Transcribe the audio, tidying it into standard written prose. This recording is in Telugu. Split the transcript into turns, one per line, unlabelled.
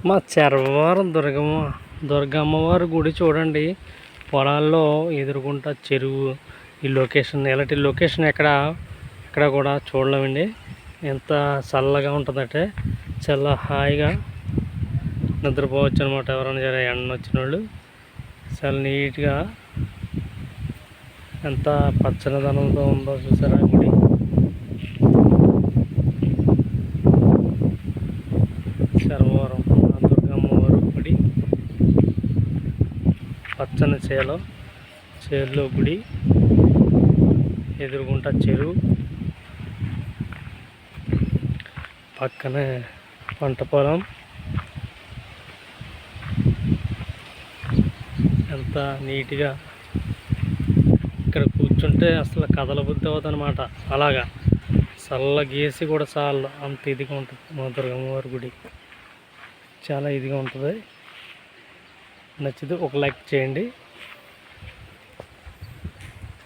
మా చర్వారం దుర్గమ్మవారి గుడి చూడండి. పొలాల్లో ఎదురుకుంటా చెరువు. ఈ లొకేషన్ ఇలాంటి లొకేషన్ ఎక్కడ కూడా చూడలేమండి. ఎంత చల్లగా ఉంటుందంటే చాలా హాయిగా నిద్రపోవచ్చు అనమాట. ఎవరైనా సరే ఎండ వచ్చిన వాళ్ళు చాలా నీట్గా ఎంత పచ్చనిదనంతో ఉందో చూసారా గుడి. చర్వారం దుర్గమ్మవారి గుడి, పచ్చని చేలో గుడి, ఎదురుగుంటా చెరువు, పక్కనే పంట పొలం. ఎంత నీట్గా ఇక్కడ కూర్చుంటే అసలు కదలబుద్ధి అవుతుంది అనమాట. అలాగా చల్ల గీసి కూడా చాలా అంత ఇదిగా ఉంటుంది. మా దుర్గమ్మవారి గుడి చాలా ఇదిగా ఉంటుంది. నచ్చితే ఒక లైక్ చేయండి.